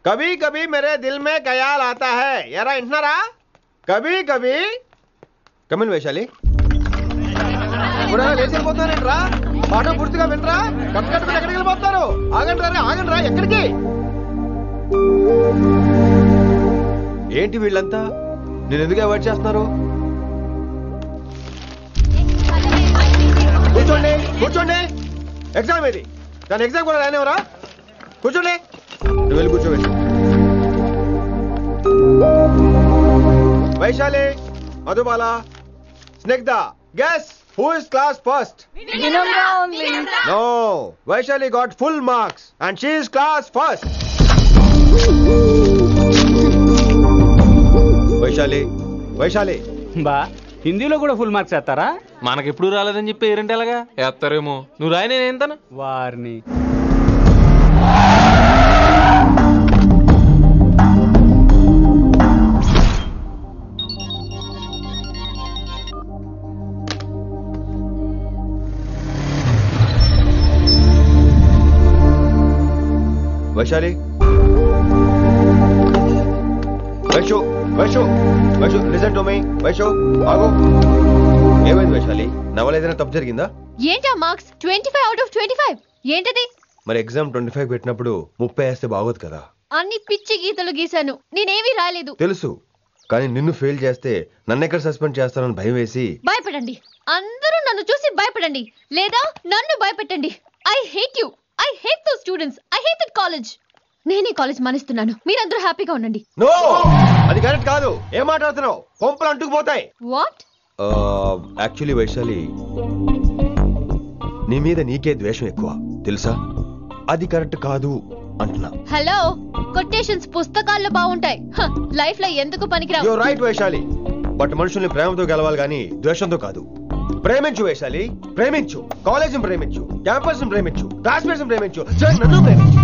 कभी कभी मेरे दिल में ख्याल आता है यारा इंटनारा कभी कभी कमिन वैशाली లేచిపోతానంట్రా పాఠం పూర్తిగా వినరా కట్టుకట్టుకుని ఎక్కడికి వెళ్ళిపోతారు ఆగండి రా ఎక్కడికి ఏంటి వీళ్ళంతా నేను ఎందుకు అవాయిడ్ చేస్తున్నారు కూర్చోండి ఎగ్జామ్ ఏది దాని ఎగ్జామ్ కూడా రానివరా కూర్చోండి నువ్వు వెళ్ళి కూర్చోబెట్టి Vaishali Madhubala Snigdha guess who is class first Vinamra only. no Vaishali got full marks and she is class first Vaishali బా హిందీలో కూడా ఫుల్ మార్క్స్ వేస్తారా? మనకెప్పుడు రాలేదని చెప్పి ఏరంటే ఎలాగా వేస్తారేమో. నువ్వు రాయి నేను ఏంతను వారిని Vaishali Vaishu listen to me Vaishu ఆగు ఏమైంది వైశాలి నవల ఏదైనా తప్పు జరిగిందా ఏంటా మార్క్స్ 25 out of 25 ఏంటది మరి ఎగ్జామ్ 25 పెట్టినప్పుడు 30 వేస్తే బాగోదు కదా అన్ని పిచ్చి గీతలు గీశాను నేనేమీ రాలేదు తెలుసు కానీ నిన్ను ఫెయిల్ చేస్తే నన్ను ఎక్కడ సస్పెండ్ చేస్తానని భయం వేసి భయపడండి అందరూ నన్ను చూసి భయపడండి లేదా నన్ను భయపెట్టండి I hate you I hate those students I hate that college నేనే కాలేజ్ మానేస్తున్నాను మీరందరూ హ్యాపీగా ఉండండి నో అది కరెక్ట్ కాదు ఏం మాట్లాడుతున్నావు కొంపలు అంటుకుపోతాయి వాట్ యాక్చువల్లీ వైశాలి నీ మీద నీకే ద్వేషం ఎక్కువ తెలుసా అది కరెక్ట్ కాదు అంటున్నా హలో కొటేషన్స్ పుస్తకాల్లో బాగుంటాయి లైఫ్ లో ఎందుకు పనికిరావు యు రైట్ వైశాలి బట్ మనుషుల్ని ప్రేమతో గెలవాలి కానీ ద్వేషంతో కాదు ప్రేమించు వైశాలి ప్రేమించు కాలేజ్ ప్రేమించు క్యాంపస్ ప్రేమించు క్లాస్మేట్స్ ప్రేమించు నన్ను ప్రేమించు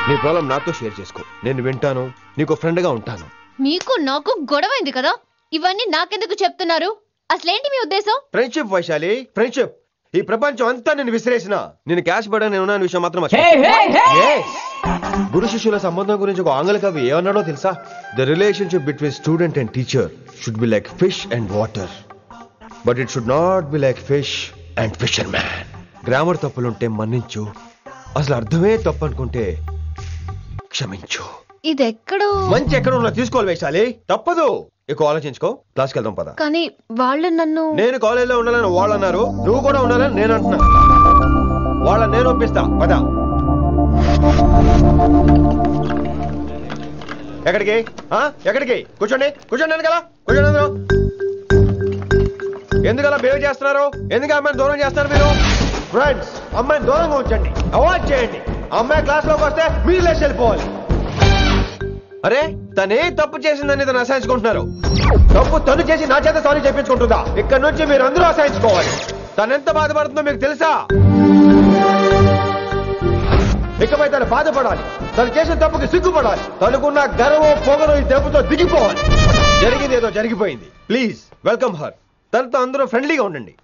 నీ ప్రాబ్లం నాతో షేర్ చేసుకో నేను వింటాను నీకు ఫ్రెండ్ గా ఉంటాను మీకు నాకు గొడవైంది కదా ఇవన్నీ నాకెందుకు చెప్తున్నారు అసలేంటి మీ ఉద్దేశం ఫ్రెండ్షిప్ వైశాలి ఫ్రెండ్షిప్ ఈ ప్రపంచం అంతా నేను విసిరేసిన నేను క్యాష్ పడా నేను ఉన్న విషయం మాత్రం గురు శిష్యుల సంబంధం గురించి ఒక ఆంగ్ల కవి ఏమన్నాడో తెలుసా the relationship between student and teacher should be like fish and water but it should not be like fish and fisherman grammar తప్పులుంటే మన్నించు అసలు అర్థమే తప్పు అనుకుంటే క్షమించు ఇది ఎక్కడో మంచి ఎక్కడ ఉన్నా తీసుకోవాలి వైశాలి తప్పదు ఎక్కువ ఆలోచించుకో క్లాస్కి వెళ్దాం పద కానీ వాళ్ళు నన్ను నేను కాలేజీలో ఉండాలని వాళ్ళు అన్నారు నువ్వు కూడా ఉండాలని నేను అంటున్నా వాళ్ళని నేను ఒప్పిస్తా పద ఎక్కడికి కూర్చోండి కదా కూర్చోండి అందరూ ఎందుకలా బిహేవ్ చేస్తున్నారు ఎందుకు అమ్మాయిని దూరం చేస్తారు మీరు ఫ్రెండ్స్ అమ్మాయిని దూరంగా ఉంచండి అవాయిడ్ చేయండి అమ్మాయి క్లాస్ లోకి వస్తే మీరు లేచి వెళ్ళిపోవాలి అరే తనే తప్పు చేసిందని తను అసహించుకుంటున్నారు తప్పు తను చేసి నా చేత సారీ చెప్పించుకుంటుందా ఇక్కడ నుంచి మీరు అందరూ అసహించుకోవాలి తను ఎంత బాధపడుతుందో మీకు తెలుసా ఇకపై తను బాధపడాలి తను చేసిన తప్పుకి సిగ్గుపడాలి తనకున్న గర్వం పొగరు ఈ దెబ్బతో దిగిపోవాలి జరిగింది ఏదో జరిగిపోయింది ప్లీజ్ వెల్కమ్ హర్ తనతో అందరూ ఫ్రెండ్లీగా ఉండండి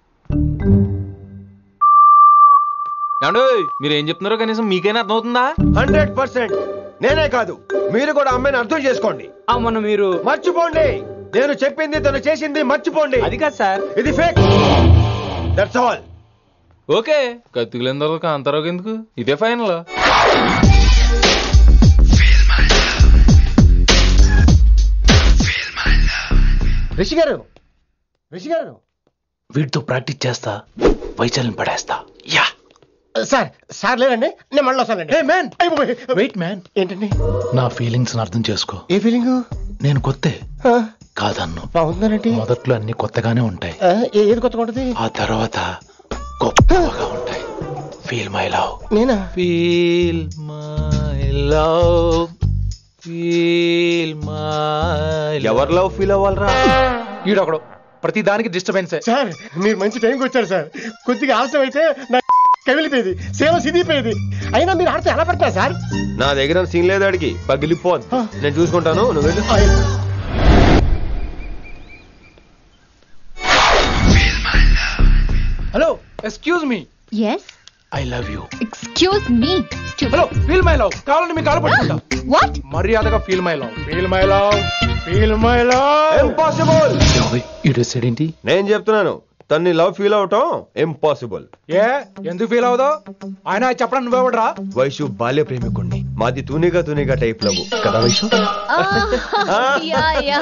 మీరు ఏం చెప్తున్నారో కనీసం మీకైనా అర్థమవుతుందా 100% నేనే కాదు మీరు కూడా అమ్మాయిని అర్థం చేసుకోండి అమ్మను మీరు మర్చిపోండి నేను చెప్పింది తను చేసింది మర్చిపోండి అది కాదు సార్ ఇది ఫేక్ దట్స్ ఆల్ ఓకే కత్తిలేని తర్వాత అంతరోగ ఎందుకు ఇదే ఫైనల్ రిషి గారు వీటితో ప్రాక్టీస్ చేస్తా వైశాల్యం పడేస్తా యా సార్ లేదండి నేను మళ్ళీ వస్తానండి వెయిట్ మ్యాన్ ఏంటండి నా ఫీలింగ్స్ అర్థం చేసుకో ఏ ఫీలింగ్ నేను కొత్తే కాదన్ను బాగుందండి మొదట్లో అన్ని కొత్తగానే ఉంటాయి ఏది కొత్తగా ఉంటుంది ఆ తర్వాత గొప్పగా ఉంటాయి ఫీల్ మై లవ్ నేనా feel my love feel my ఎవరి లవ్ ఫీల్ అవ్వాలరా ఈడొకడు ప్రతి దానికి డిస్టర్బెన్స్ సార్ మీరు మంచి టైంకి వచ్చారు సార్ కొద్దిగా ఆలస్యం అయితే నా కవిలిపోయేది సేవ సిదిపోయేది అయినా మీరు ఆడితే ఎలా పడతారు సార్ నా దగ్గర సీన్ లేదు అడిగి పగిలిపోదు నేను చూసుకుంటాను నువ్వు వెళ్ళు hello excuse me yes I love you. Excuse me. Hello, feel my love. కావాలని మీ కాలు పట్టుకుంటా. వాట్? మర్యాదగా feel my love. Feel my love. Feel my love. Impossible. ఇటు సైడ్ ఏంటి? నేను చెప్తున్నాను, తన్ని లవ్ ఫీల్ అవటం ఇంపాసిబుల్. ఏ ఎందుకు ఫీల్ అవుదో? ఆయన చెప్పడం నువ్వెవడరా? వైషు బాల్య ప్రేమికుణ్ణి, మాది తూనిగా టైప్ లవ్ కదా వైషు? Yeah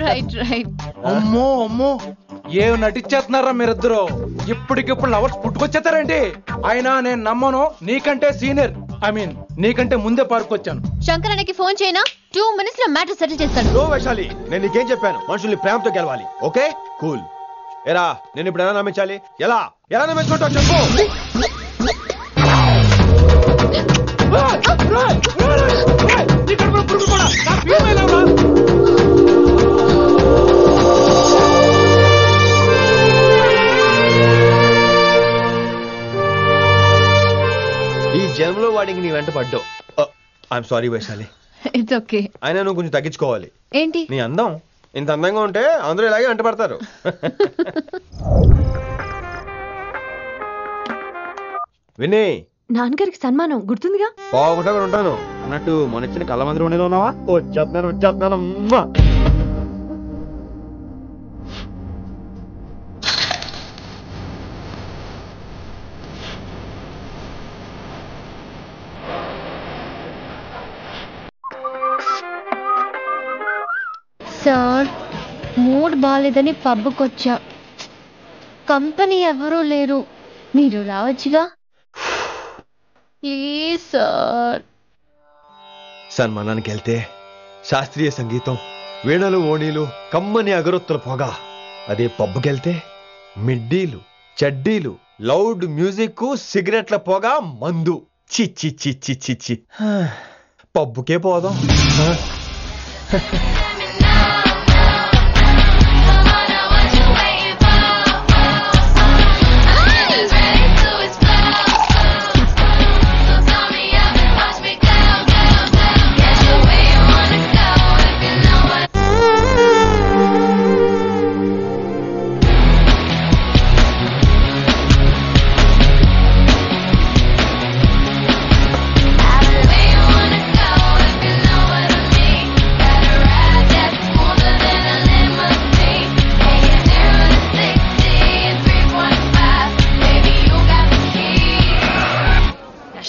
right. అమ్మో అమ్మో, ఏం నటించేస్తున్నారా మీరిద్దరు? ఇప్పటికిప్పుడు లవర్స్ పుట్టుకొచ్చేస్తారేంటి? అయినా నేను నమ్మను. నీకంటే సీనియర్, ఐ మీన్ నీకంటే ముందే పార్కొచ్చాను. శంకరానికి ఫోన్ చేయనా? 2 minutes లో మ్యాటర్ సెటిల్ చేస్తాను. నో వైశాలి, నేను నీకేం చెప్పాను? మనుషుల్ని ప్రేమతో గెలవాలి. Okay cool. ఎరా నేను ఇప్పుడు ఎలా నమ్మించాలి? ఎలా నమ్మించుకుంటావు చెప్పు. ఈ జన్మలో వాడికి నీ వెంట పడ్డావు. I'm sorry Vaishali. It's okay. అయినా నువ్వు కొంచెం తగ్గించుకోవాలి. ఏంటి? నీ అందం ఇంత అందంగా ఉంటే అందరూ ఇలాగే వెంట పడతారు. విని, నాన్నగారికి సన్మానం గుర్తుందిగా? బాగుంటా ఉంటాను అన్నట్టు మొన్న ఇచ్చిన కళ్ళ మందిరం ఉండేది ఉన్నావా? వచ్చేస్తున్నాను. సార్, మూడ్ బాలేదని పబ్కొచ్చా. కంపెనీ ఎవరూ లేరు, మీరు రావచ్చుగా ప్లీజ్ సార్. సన్మానానికి వెళ్తే శాస్త్రీయ సంగీతం, వీణలు ఓణీలు, కమ్మని అగరొత్తుల పొగ. అదే పబ్కెళ్తే మిడ్డీలు, చడ్డీలు, లౌడ్ మ్యూజిక్, సిగరెట్ల పొగ, మందు. చి పబ్బుకే పోదాం.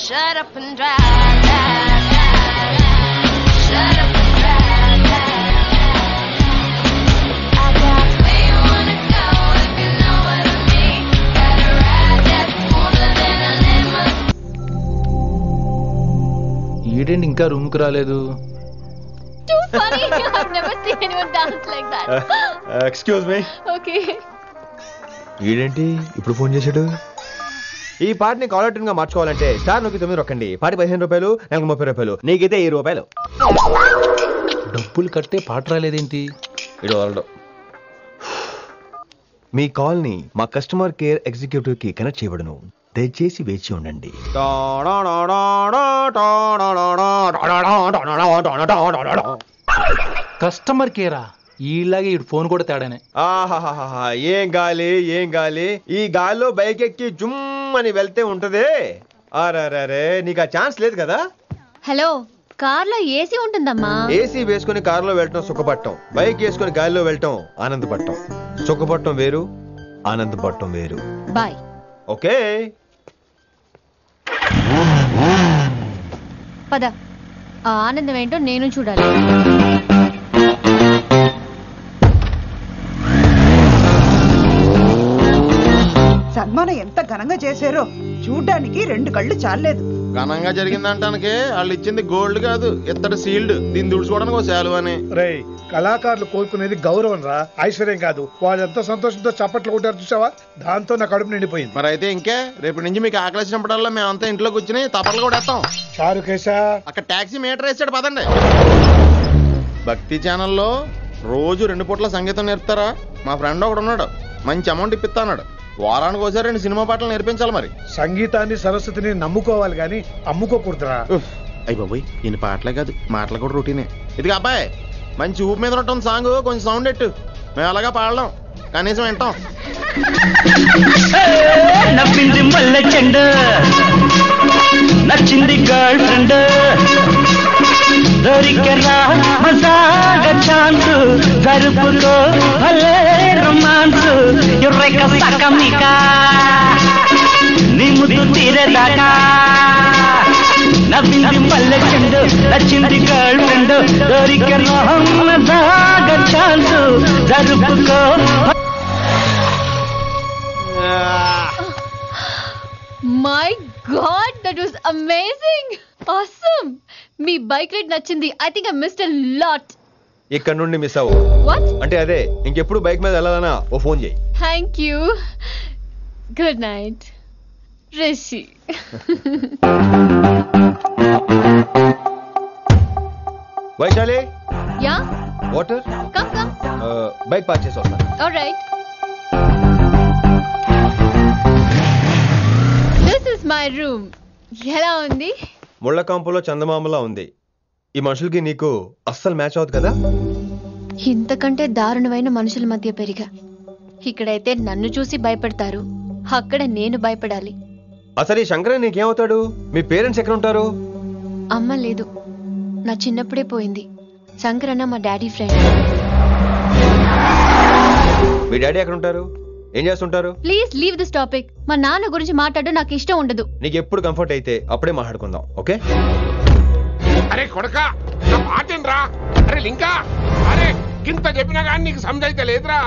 Shut up and drive. Shut up and drive. I got where you wanna go if you know what I mean. Got a ride that's smoother than a limousine. ఈడేంటి ఇంకా రూమ్ కు రాలేదు? Too funny. I've never seen anyone dance like that. Excuse me. Okay. ఈడేంటి ఇప్పుడు phone చేశాడు? ఈ పాటని caller tune గా మార్చుకోవాలంటే స్టార్ నొక్కి 9 రొక్కండి. పాటి 15 రూపాయలు, నెలకు 30 రూపాయలు, నీకైతే 10 రూపాయలు. డబ్బులు కట్టే పాట రాలేదేంటి? ఇడు వరల్డ్. మీ కాల్ ని మా కస్టమర్ కేర్ ఎగ్జిక్యూటివ్ కి కనెక్ట్ చేయబడును. దయచేసి వేచి ఉండండి. కస్టమర్ కేరా? ఈలాగే ఇటు ఫోన్ కూడా తేడానే. ఆహాహాహా, ఏం గాలి. ఈ గాలిలో బైక్ ఎక్కి జుమ్ అని వెళ్తే ఉంటదే. అరే నీకు ఆ ఛాన్స్ లేదు కదా. హలో, కార్లో ఏసీ ఉంటుందమ్మా. ఏసీ వేసుకుని కారులో వెళ్ళటం సుఖపట్టం, బైక్ వేసుకుని గాలిలో వెళ్ళటం ఆనందపట్టం. సుఖపట్టం వేరు, ఆనందపట్టం వేరు. బాయ్. ఓకే పద, ఆ ఆనందం ఏంటో నేను చూడాలి. సన్మానం ఎంత ఘనంగా చేశారో చూడ్డానికి 2 కళ్ళు చాలేదు. ఘనంగా జరిగిందంటానికి వాళ్ళు ఇచ్చింది గోల్డ్ కాదు, ఇత్తడి సీల్డ్. దీన్ని దుడుచుకోవడానికి ఒక శాలువ అని. రేయ్, కళాకారులు కోరుకునేది గౌరవం రా, ఐశ్వర్యం కాదు. వాళ్ళు ఎంతో సంతోషంతో చప్పట్లు కొట్టారు చూసావా, దాంతో నా కడుపు నిండిపోయింది. మరి అయితే ఇంకే, రేపటి నుంచి మీకు ఆకలిసినప్పుడల్లా మేమంతా ఇంట్లో కూర్చుని తప్పట్లు కూడా వేస్తాం. చారుకేశా, అక్కడ టాక్సీ మీటర్ వేసాడు, పదండి. భక్తి ఛానల్లో రోజు 2 పూట్ల సంగీతం నేర్పుతారా? మా ఫ్రెండ్ ఒకడు ఉన్నాడు, మంచి అమౌంట్ ఇప్పిస్తా అన్నాడు. వారానికి ఒకసారి 2 సినిమా పాటలు నేర్పించాలి. మరి సంగీతాన్ని సరస్వతిని నమ్ముకోవాలి గాని అమ్ముకోకూడదురా. అయ్యి బాబోయ్, ఈయన పాటలే కాదు మాటలు కూడా రొటీనే. ఇదిగా అబ్బాయి, మంచి ఊపు మీద ఉంటుంది సాంగ్, కొంచెం సౌండ్ ఎట్టు, మేము అలాగా పాడలేం. కనీసం వింటాం. నవ్వింది మల్లె చెండు, నచ్చింది గర్ల్ ఫ్రెండ్, దొరికెరా మజాగ ఛాన్స్, జరుపుకో భలే రొమాన్స్, ఎర్రెక సకమిక నీ ముద్దు తీరేదాకా. నవ్వింది మల్లె చెండు, నచ్చింది గర్ల్ ఫ్రెండ్, దొరికెరా మజాగ ఛాన్స్, జరుపుకో. My god, that was amazing, awesome. మీ బైక్ రైడ్ నచ్చింది. I think I missed a lot. ఇక్కడ నుండి మిస్ అవ్వు. వాట్? అంటే అదే, ఇంకెప్పుడు బైక్ మీద వెళ్ళాలన్నా ఓ ఫోన్ చేయి. Thank you. Good night Rishi. Vaishali, yeah, water. Come come. Bike park చేసి వస్తాను. Alright. This is my room. ఎలా ఉంది? ముళ్ళ కాంపులో చందమామలా ఉంది. ఈ మనుషులకి నీకు అస్సలు మ్యాచ్ అవుతుంది కదా. ఇంతకంటే దారుణమైన మనుషుల మధ్య పెరిగా. ఇక్కడైతే నన్ను చూసి భయపడతారు, అక్కడ నేను భయపడాలి. అసలు ఈ శంకరన్ నీకేమవుతాడు? మీ పేరెంట్స్ ఎక్కడ ఉంటారు? అమ్మ లేదు, నా చిన్నప్పుడే పోయింది. శంకరన్న మా డాడీ ఫ్రెండ్. మీ డాడీ ఎక్కడ ఉంటారు? ఏం చేస్తుంటారు? Please leave this topic. మా నాన్న గురించి మాట్లాడడం నాకు ఇష్టం ఉండదు. నీకు ఎప్పుడు కంఫర్ట్ అయితే అప్పుడే మాట్లాడుకుందాం, ఓకే? అరే కొడకా, నా మాటేనరా? అరే లింకా, అరే గింత చెప్పినా కానీ నీకు సమజైతే లేదురా.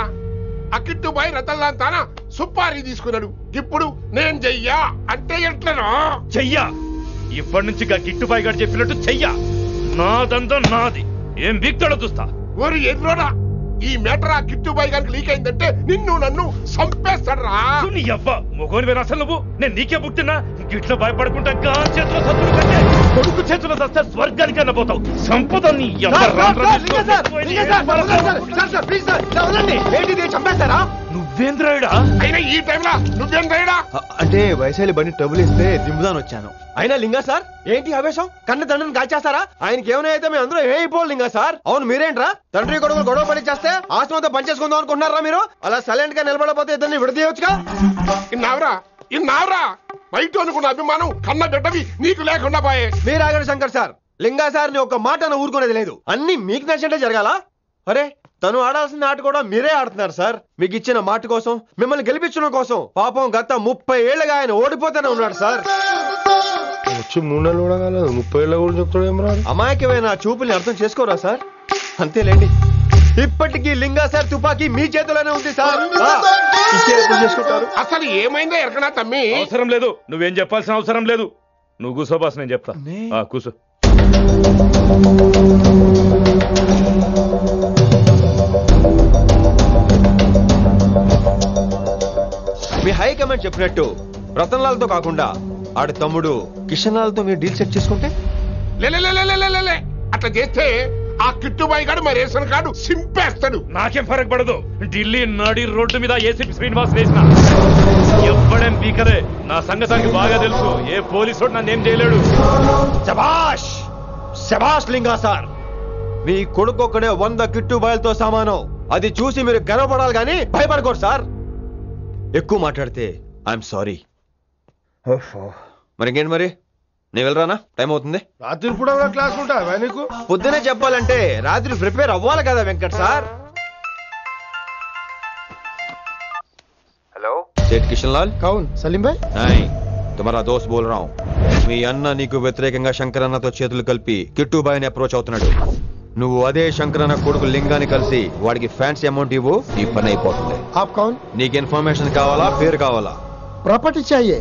అకిట్టు బాయ్ రతల్లాన్ తానా సుపారీ తీసుకున్నాడు. ఇప్పుడు నేను చెయ్యా అంటే ఎట్లనో చెయ్యా. ఇప్పటి నుంచి గిట్టుబాయి గారు చెప్పినట్టు చెయ్యా. నాదంతా నాది. ఏం బిగ్తాడో చూస్తా. ఓరి ఎదురోడా, ఈ మేటర్ ఆ కిట్టుబాయ్ గారికి లీక్ అయిందంటే నిన్ను నన్ను చంపేస్తాడరా. నీ అబ్బా మొగోని వేరు అసలు నువ్వు. నేను నీకే పుట్టినా గిట్ల భయపడకుండా చేతిలో సత్తులు కంటే కొడుకు చేతిలో సస్తే స్వర్గానికన్నా పోతావు. సంపద నీ చంపేస్తారా? నువ్వేంద్రాయుడా? అయినా ఈ టైంలో నువ్వేంద్రాయుడా? అంటే వైశాలి బండి ట్రబుల్ ఇస్తే దింపుదాని వచ్చాను. అయినా లింగా సార్, ఏంటి ఆవేశం? కన్న తండ్రిని కాల్చేస్తారా? ఆయనకి ఏమైనా అయితే మేము అందరూ ఏమైపోవాలి లింగా సార్. అవును మీరేంట్రా, తండ్రి కొడుకులు గొడవ పని చేస్తే ఆస్తితో పనిచేసుకుందాం అనుకుంటున్నారా మీరు? అలా సైలెంట్ గా నిలబడపోతే ఇద్దరిని విడదీయవచ్చుగా. ఇన్నావురా బయట అనుకున్న అభిమానం కన్న బిడ్డవి నీకు లేకుండా పోయే. మీరు ఆగండి శంకర్ సార్. లింగా సార్ ని ఒక మాట ఊరుకునేది లేదు. అన్ని మీకు నచ్చినట్టే జరగాల. అరే తను ఆడాల్సిన ఆట కూడా మీరే ఆడుతున్నారు సార్. మీకు ఇచ్చిన మాట కోసం, మిమ్మల్ని గెలిపించడం కోసం పాపం గత 30 ఏళ్ళగా ఆయన ఓడిపోతూనే ఉన్నాడు సార్. వచ్చి 3 నెలలు కూడా కాలేదు, 30 ఏళ్ళ కూడా చెప్తాడు ఏమరా? అమాయకమైన చూపుల్ని అర్థం చేసుకోరా సార్? అంతేలేండి. ఇప్పటికీ లింగా సార్ తుపాకీ మీ చేతిలోనే ఉంది సార్. చేసుకుంటారు. అసలు ఏమైందో ఎరకనా తమ్మి? అవసరం లేదు, నువ్వేం చెప్పాల్సిన అవసరం లేదు. నువ్వు కూసో బాస్, నేను చెప్తా. కూసో. మీ హైకమాండ్ చెప్పినట్టు రతన్ లాల్తో కాకుండా ఆడి తమ్ముడు కిషన్ లాల్తో మీరు డీల్ సెట్ చేసుకుంటే? లే అట్లా చేస్తే ఆ కిట్టుబాయి గారు మా రేషన్ కార్డు సింపేస్తాడు. నాకేం ఫరక్ పడదు. ఢిల్లీ నడి రోడ్డు మీద ఏసీపీ శ్రీనివాస్ వేసిన ఎవ్వడేం పీకలే. నా సంగతానికి బాగా తెలుసు. ఏ పోలీసు నన్నేం చేయలేడు. శభాష్ శభాష్ లింగా సార్. మీ కొడుకు ఒక్కడే 100 కిట్టుబాయిలతో సమానం. అది చూసి మీరు గర్వపడాలి కానీ భయపడకూడదు సార్. ఎక్కువ మాట్లాడితే ఐఎమ్ సారీ. మరి ఇంకేంటి మరి, నేను వెళ్ళరానా? టైం అవుతుంది. రాత్రి కూడా క్లాస్ ఉంటావా నీకు? పొద్దునే చెప్పాలంటే రాత్రి ప్రిపేర్ అవ్వాలి కదా వెంకట్ సార్. హలో సేठ కిషన్ లాల్. కౌన్ సలీం భాయ్? नहीं, तुम्हारा दोस्त बोल रहा हूँ. మీ అన్న నీకు వ్యతిరేకంగా శంకరన్నతో చేతులు కలిపి కిట్టుబాయిని అప్రోచ్ అవుతున్నాడు. నువ్వు అదే శంకరన్న కొడుకు లింగాన్ని కలిసి వాడికి ఫ్యాన్సీ అమౌంట్ ఇవ్వు, నీ పని అయిపోతుంది. आप कौन? నీకు ఇన్ఫర్మేషన్ కావాలా, పేరు కావాలా? प्रॉपर्टी चाहिए.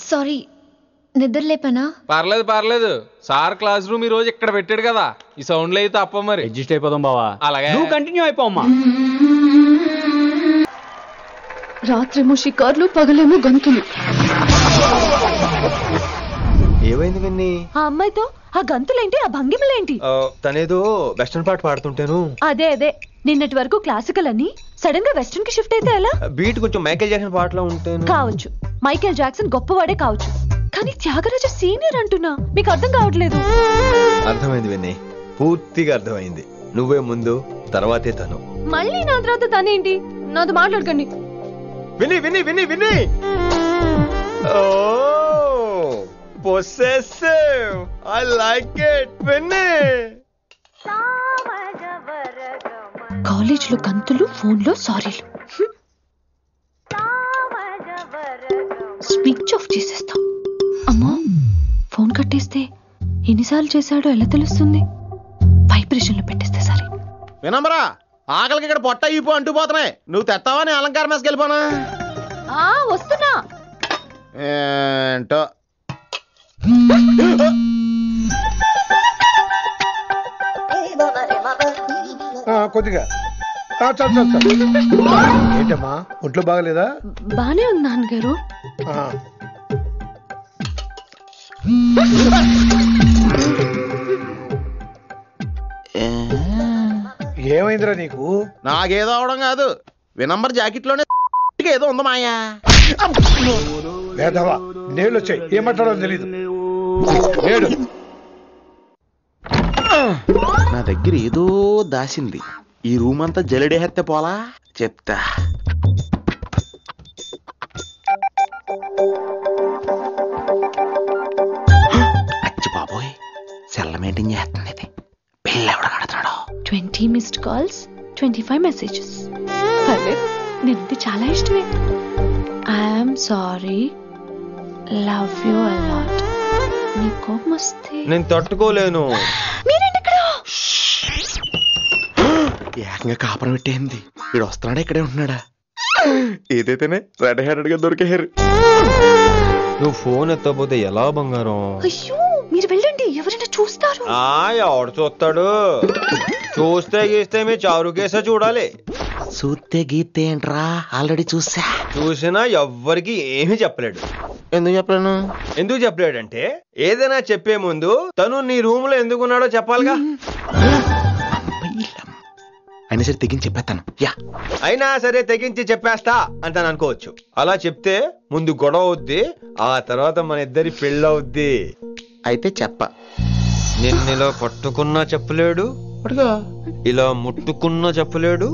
సారీ, నిద్ర లేపనా? పర్లేదు. సార్ క్లాస్ రూమ్ ఈ రోజు ఇక్కడ పెట్టాడు కదా, ఈ సౌండ్లు అయితే తప్ప మరి అడ్జస్ట్ అయిపోదాం బావా. అలాగే నువ్వు కంటిన్యూ అయిపోమ్మా. రాత్రేమో షికార్లు, పగలేమో గంతులు. ఏమైంది విన్ని? ఆ అమ్మాయితో ఆ గంతులేంటి, ఆ భంగిమలేంటి? తనేదో వెస్టర్న్ పాట పాడుతుంటేను. అదే నిన్నటి వరకు క్లాసికల్ అని సడన్ గా వెస్టర్న్ కి షిఫ్ట్ అయితే ఎలా? బీట్ కొంచెం మైకేల్ జాక్సన్ పాటలో ఉంటేను. కావచ్చు, మైకేల్ జాక్సన్ గొప్పవాడే కావచ్చు, కానీ త్యాగరాజ సీనియర్ అంటున్నా. మీకు అర్థం కావట్లేదు. అర్థమైంది విన్నయ్, పూర్తిగా అర్థమైంది. నువ్వే ముందు, తర్వాతే తను. మళ్ళీ నా తర్వాత తనేంటి? నాతో మాట్లాడకండి. విని విని విని విని పొసెసివ్, ఐ లైక్ ఇట్. విని కాలేజీలో గంతులు, ఫోన్లో సారీలు. స్విచ్ ఆఫ్ చేసేస్తా. అమ్మో, ఫోన్ కట్టేస్తే ఎన్నిసార్లు చేశాడో ఎలా తెలుస్తుంది? వైబ్రేషన్ లో పెట్టేస్తే సరే. వినమ్రా, ఆకలికి ఇక్కడ పొట్ట ఈపు అంటూ పోతున్నాయి. నువ్వు తెస్తావా? నేను అలంకార మేసకి వెళ్ళిపోనా? వస్తున్నా. ఏంటో కొద్దిగా చాలు చాలు చాలు. ఏంటమ్మా, ఒంట్లో బాగలేదా? బానే ఉంది నాన్నగారు. ఏమైందిరా నీకు? నాకేదో అవడం కాదు, వినంబర్ జాకెట్ లోనే ఏదో ఉంది మాయా. లేదవా, నేళ్ళు వచ్చాయి, ఏం మాట్లాడాలో తెలీదు. నేడు నా దగ్గర ఏదో దాసింది. ఈ రూమ్ అంతా జలిడేహెత్తే పోలా, చెప్తా. అచ్చి బాబోయ్, సెల్ల మెయింటైన్ చేస్తుంది ఇది. పిల్ల ఎవడ కడుతున్నాడు? 20 మిస్డ్ కాల్స్, 25 మెసేజెస్. పర్లేదు, నేను చాలా ఇష్టమే. I'm sorry, love you a lot. నీ కోపం వస్తే నేను తట్టుకోలేను. మీరేంటి ఇక్కడ? ఏకంగా కాపురం పెట్టేంది. వీడు వస్తున్నాడా, ఇక్కడే ఉంటున్నాడా? ఏదైతేనే రెడ్ హ్యాండెడ్ గా దొరికారు. నువ్వు ఫోన్ ఎత్తపోతే ఎలా బంగారం? అయ్యో, మీరు వెళ్ళండి, ఎవరైనా చూస్తారు. ఎవడు చూస్తాడు? చూస్తే గీస్తే మీ చారు కేసే చూడాలి. చూస్తే గీతే ఏంట్రా, ఆల్రెడీ చూసినా ఎవ్వరికి ఏమీ చెప్పలేడు. ఎందుకు చెప్పలేను? ఎందుకు చెప్పలేడంటే, ఏదైనా చెప్పే ముందు తను నీ రూమ్ లో ఎందుకున్నాడో చెప్పాలిగా. అయినా సరే తెగించి చెప్పేస్తాను. అయినా సరే తెగించి చెప్పేస్తా అంటాను అనుకోవచ్చు. అలా చెప్తే ముందు గొడవ అవుద్ది, ఆ తర్వాత మన ఇద్దరి పెళ్ళవుద్ది. అయితే చెప్ప. నిన్నిలా పట్టుకున్నా చెప్పలేడు, ఇలా ముట్టుకున్నా చెప్పలేడు,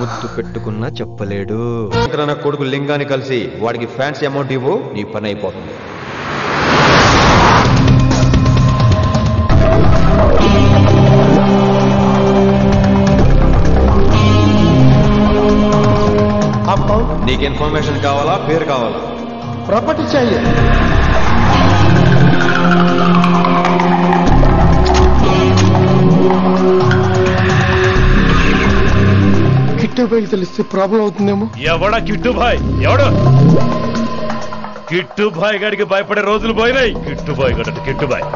ముద్దు పెట్టుకున్నా చెప్పలేడు. నా కొడుకు లింగాన్ని కలిసి వాడికి ఫ్యాన్సీ అమౌంట్ ఇవ్వు, నీ పని అయిపోతుంది. నీకు ఇన్ఫర్మేషన్ కావాలా, పేరు కావాలా? ప్రాపర్టీ चाहिए. కిట్టుబాయ్ తెలిస్తే ప్రాబ్లం అవుతుందేమో. ఎవడా కిట్టుబాయ్? ఎవడు? కిట్టుబాయ్ గారికి భయపడే రోజులు పోయినాయి. కిట్టుబాయ్ గడ కిట్టుబాయ్.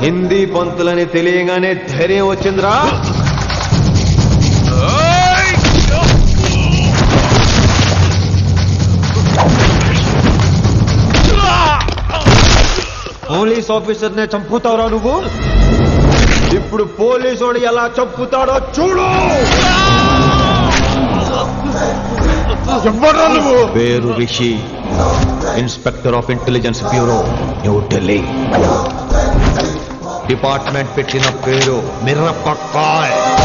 హిందీ పంతులని తెలియగానే ధైర్యం వచ్చిందిరా. పోలీస్ ఆఫీసర్ నే చంపుతావురా నువ్వు. ఇప్పుడు పోలీసుడు ఎలా చంపుతాడో చూడు. పేరు Rishi, inspector of intelligence bureau, New Delhi. Department పెట్టిన పేరు మిర్రపక్కాయ్.